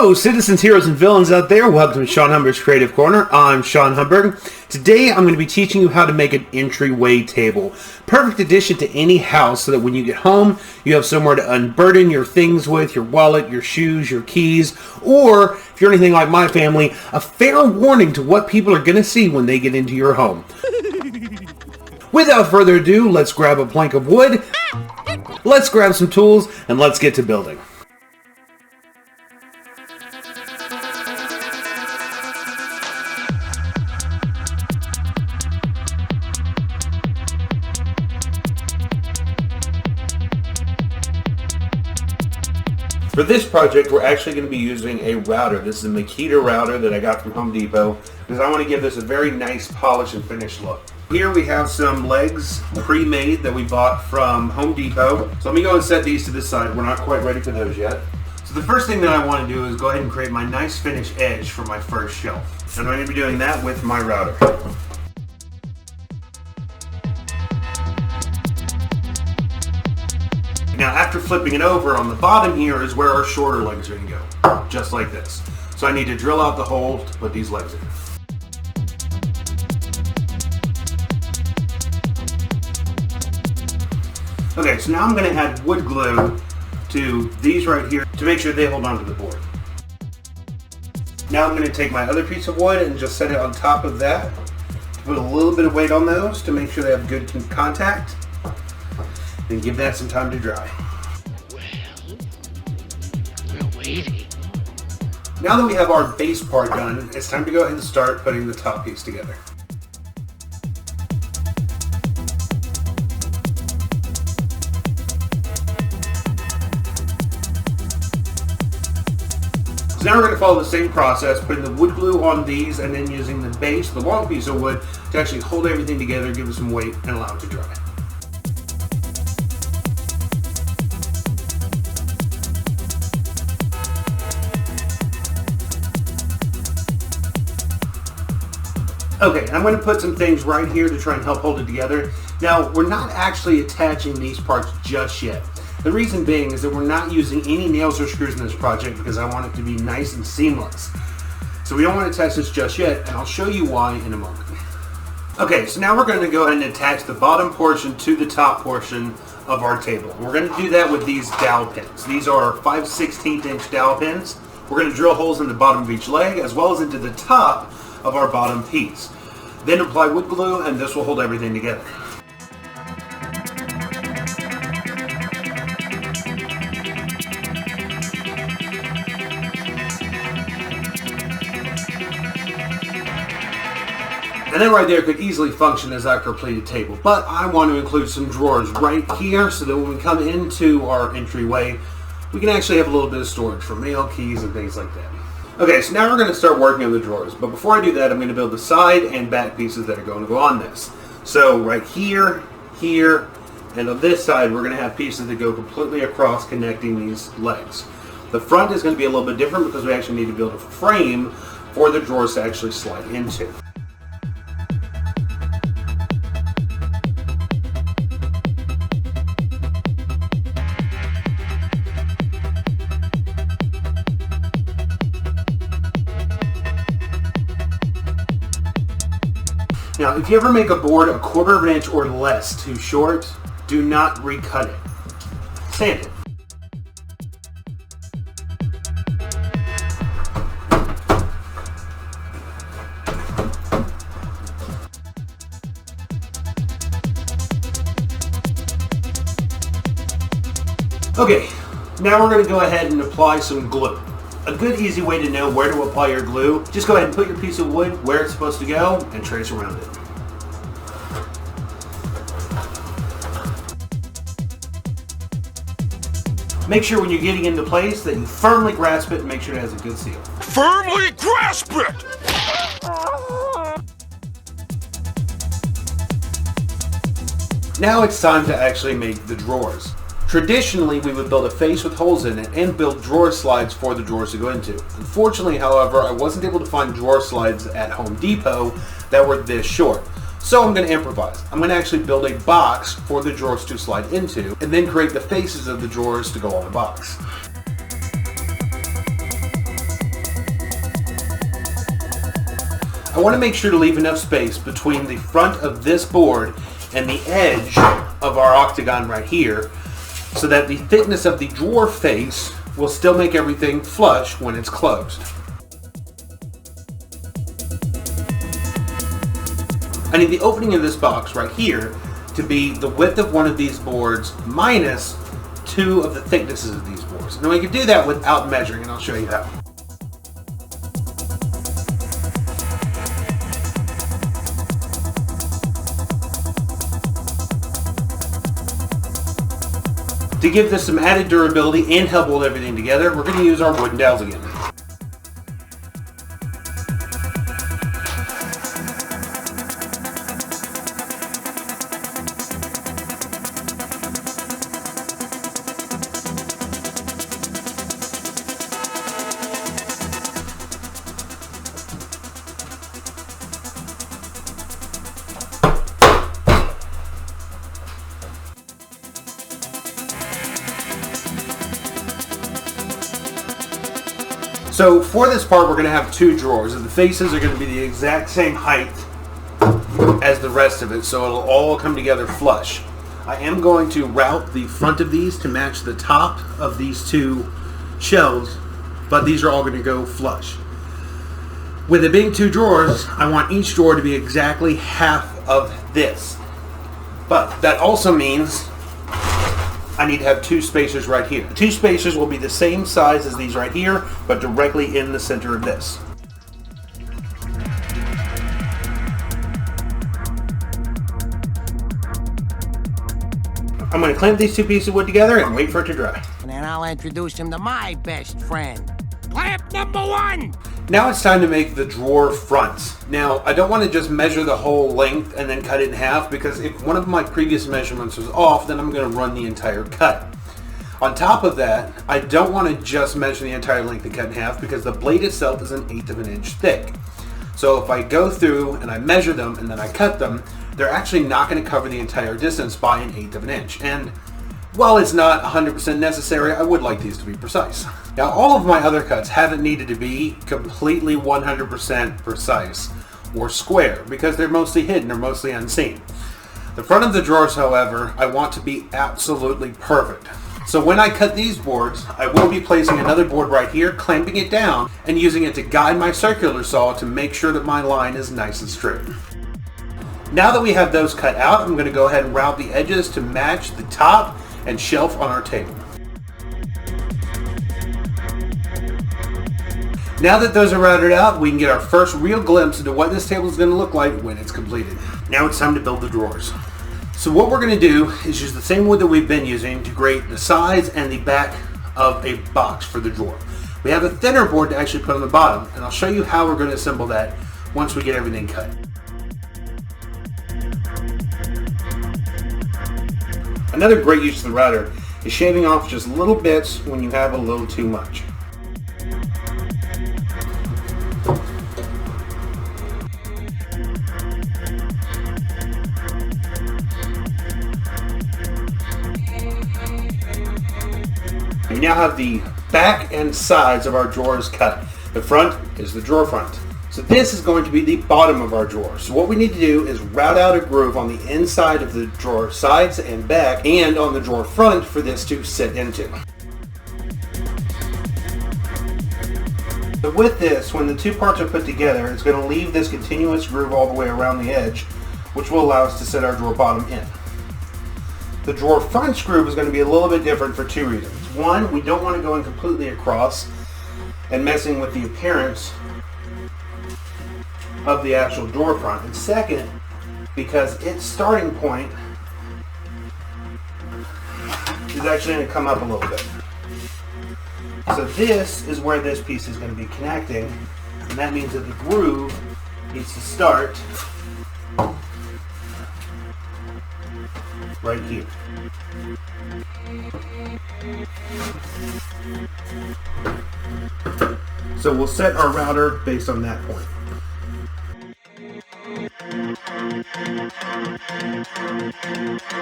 Hello, citizens, heroes, and villains out there. Welcome to Sean Humburg's Creative Corner. I'm Sean Humburg. Today, I'm going to be teaching you how to make an entryway table. Perfect addition to any house so that when you get home, you have somewhere to unburden your things with, your wallet, your shoes, your keys, or, if you're anything like my family, a fair warning to what people are going to see when they get into your home. Without further ado, let's grab a plank of wood, let's grab some tools, and let's get to building. For this project, we're actually going to be using a router. This is a Makita router that I got from Home Depot because I want to give this a very nice polish and finish look. Here we have some legs pre-made that we bought from Home Depot. So let me go and set these to the side. We're not quite ready for those yet. So the first thing that I want to do is go ahead and create my nice finish edge for my first shelf. And I'm going to be doing that with my router. Now, after flipping it over, on the bottom here is where our shorter legs are going to go, just like this. So I need to drill out the hole to put these legs in. Okay, so now I'm going to add wood glue to these right here to make sure they hold onto the board. Now I'm going to take my other piece of wood and just set it on top of that. Put a little bit of weight on those to make sure they have good contact. Then give that some time to dry. Well, we're waiting. Now that we have our base part done, it's time to go ahead and start putting the top piece together. So now we're going to follow the same process, putting the wood glue on these and then using the base, the long piece of wood, to actually hold everything together, give it some weight, and allow it to dry. Okay, I'm going to put some things right here to try and help hold it together. Now, we're not actually attaching these parts just yet. The reason being is that we're not using any nails or screws in this project because I want it to be nice and seamless. So we don't want to attach this just yet, and I'll show you why in a moment. Okay, so now we're going to go ahead and attach the bottom portion to the top portion of our table. We're going to do that with these dowel pins. These are 5/16 inch dowel pins. We're going to drill holes in the bottom of each leg as well as into the top of our bottom piece. Then apply wood glue and this will hold everything together. And that right there could easily function as our completed table, but I want to include some drawers right here so that when we come into our entryway, we can actually have a little bit of storage for mail, keys, and things like that. Okay, so now we're going to start working on the drawers, but before I do that, I'm going to build the side and back pieces that are going to go on this. So right here, here, and on this side, we're going to have pieces that go completely across connecting these legs. The front is going to be a little bit different because we actually need to build a frame for the drawers to actually slide into. Now, if you ever make a board a 1/4 of an inch or less too short, do not recut it. Sand it. Okay, now we're going to go ahead and apply some glue. A good easy way to know where to apply your glue, just go ahead and put your piece of wood where it's supposed to go and trace around it. Make sure when you're getting into place that you firmly grasp it and make sure it has a good seal. Firmly grasp it! Now it's time to actually make the drawers. Traditionally, we would build a face with holes in it and build drawer slides for the drawers to go into. Unfortunately, however, I wasn't able to find drawer slides at Home Depot that were this short. So I'm going to improvise. I'm going to actually build a box for the drawers to slide into, and then create the faces of the drawers to go on the box. I want to make sure to leave enough space between the front of this board and the edge of our octagon right here, so that the thickness of the drawer face will still make everything flush when it's closed. I need the opening of this box right here to be the width of one of these boards minus 2 of the thicknesses of these boards. Now we can do that without measuring, and I'll show you how. To give this some added durability and help hold everything together, we're going to use our wooden dowels again. So for this part, we're going to have 2 drawers, and the faces are going to be the exact same height as the rest of it, so it'll all come together flush. I am going to route the front of these to match the top of these 2 shelves, but these are all going to go flush. With it being 2 drawers, I want each drawer to be exactly half of this. But that also means I need to have 2 spacers right here. The 2 spacers will be the same size as these right here, but directly in the center of this. I'm going to clamp these 2 pieces of wood together and wait for it to dry. And then I'll introduce him to my best friend. Clamp number 1! Now it's time to make the drawer fronts. Now, I don't want to just measure the whole length and then cut it in half, because if one of my previous measurements was off, then I'm going to run the entire cut. On top of that, I don't want to just measure the entire length and cut in half, because the blade itself is 1/8 of an inch thick. So if I go through and I measure them and then I cut them, they're actually not going to cover the entire distance by 1/8 of an inch. And while it's not 100% necessary, I would like these to be precise. Now, all of my other cuts haven't needed to be completely 100% precise or square, because they're mostly hidden or mostly unseen. The front of the drawers, however, I want to be absolutely perfect. So when I cut these boards, I will be placing another board right here, clamping it down, and using it to guide my circular saw to make sure that my line is nice and straight. Now that we have those cut out, I'm going to go ahead and route the edges to match the top and shelf on our table. Now that those are routed out, we can get our first real glimpse into what this table is going to look like when it's completed. Now it's time to build the drawers. So what we're going to do is use the same wood that we've been using to grate the sides and the back of a box for the drawer. We have a thinner board to actually put on the bottom, and I'll show you how we're going to assemble that once we get everything cut. Another great use of the router is shaving off just little bits when you have a little too much. We now have the back and sides of our drawers cut. The front is the drawer front. So this is going to be the bottom of our drawer. So what we need to do is route out a groove on the inside of the drawer sides and back, and on the drawer front for this to sit into. So with this, when the 2 parts are put together, it's going to leave this continuous groove all the way around the edge, which will allow us to set our drawer bottom in. The drawer front groove is going to be a little bit different for 2 reasons. One, we don't want to go in completely across and messing with the appearance of the actual drawer front. And second, because its starting point is actually going to come up a little bit. So this is where this piece is going to be connecting, and that means that the groove needs to start right here. So we'll set our router based on that point.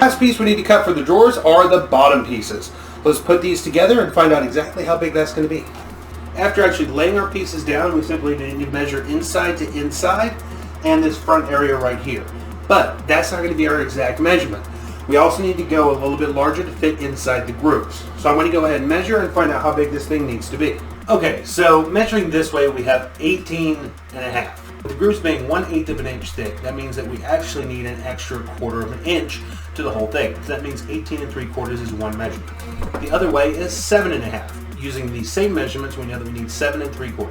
Last piece we need to cut for the drawers are the bottom pieces. Let's put these together and find out exactly how big that's going to be. After actually laying our pieces down, we simply need to measure inside to inside and this front area right here. But that's not going to be our exact measurement. We also need to go a little bit larger to fit inside the grooves. So I'm going to go ahead and measure and find out how big this thing needs to be. Okay, so measuring this way, we have 18 and a half. With the grooves being 1/8 of an inch thick, that means that we actually need an extra 1/4 of an inch to the whole thing. So that means 18 3/4 is one measurement. The other way is 7 and a half. Using the same measurements, we know that we need 7 3/4.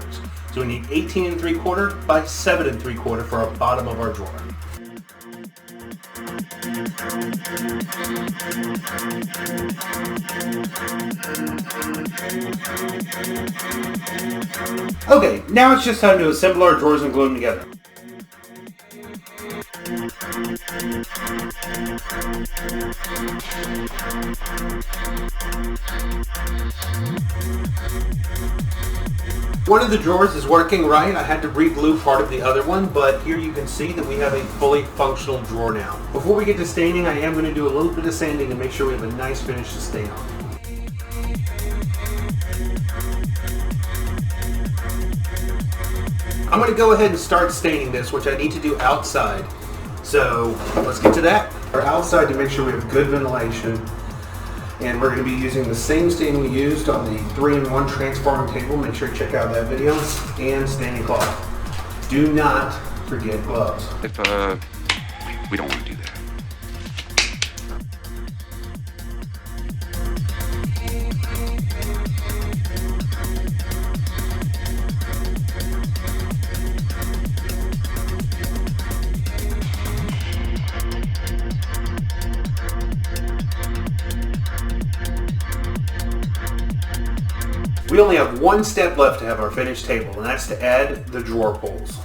So we need 18 3/4 by 7 3/4 for our bottom of our drawer. Okay, now it's just time to assemble our drawers and glue them together. One of the drawers is working right. I had to re-glue part of the other one, but here you can see that we have a fully functional drawer now. Before we get to staining, I am going to do a little bit of sanding to make sure we have a nice finish to stain on. I'm going to go ahead and start staining this, which I need to do outside. So let's get to that. We're outside to make sure we have good ventilation. And we're going to be using the same stain we used on the 3-in-1 transforming table. Make sure to check out that video. And staining cloth. Do not forget gloves. If we don't want to do that. We only have one step left to have our finished table, and that's to add the drawer pulls.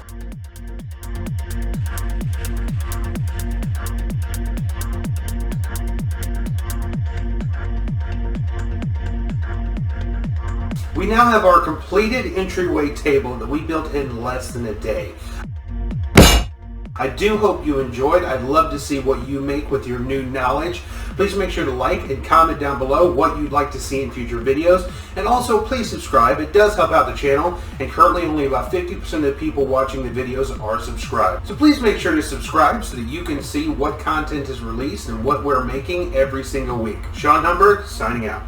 We now have our completed entryway table that we built in less than a day. I do hope you enjoyed. I'd love to see what you make with your new knowledge. Please make sure to like and comment down below what you'd like to see in future videos. And also please subscribe. It does help out the channel. And currently only about 50% of the people watching the videos are subscribed. So please make sure to subscribe so that you can see what content is released and what we're making every single week. Sean Humburg, signing out.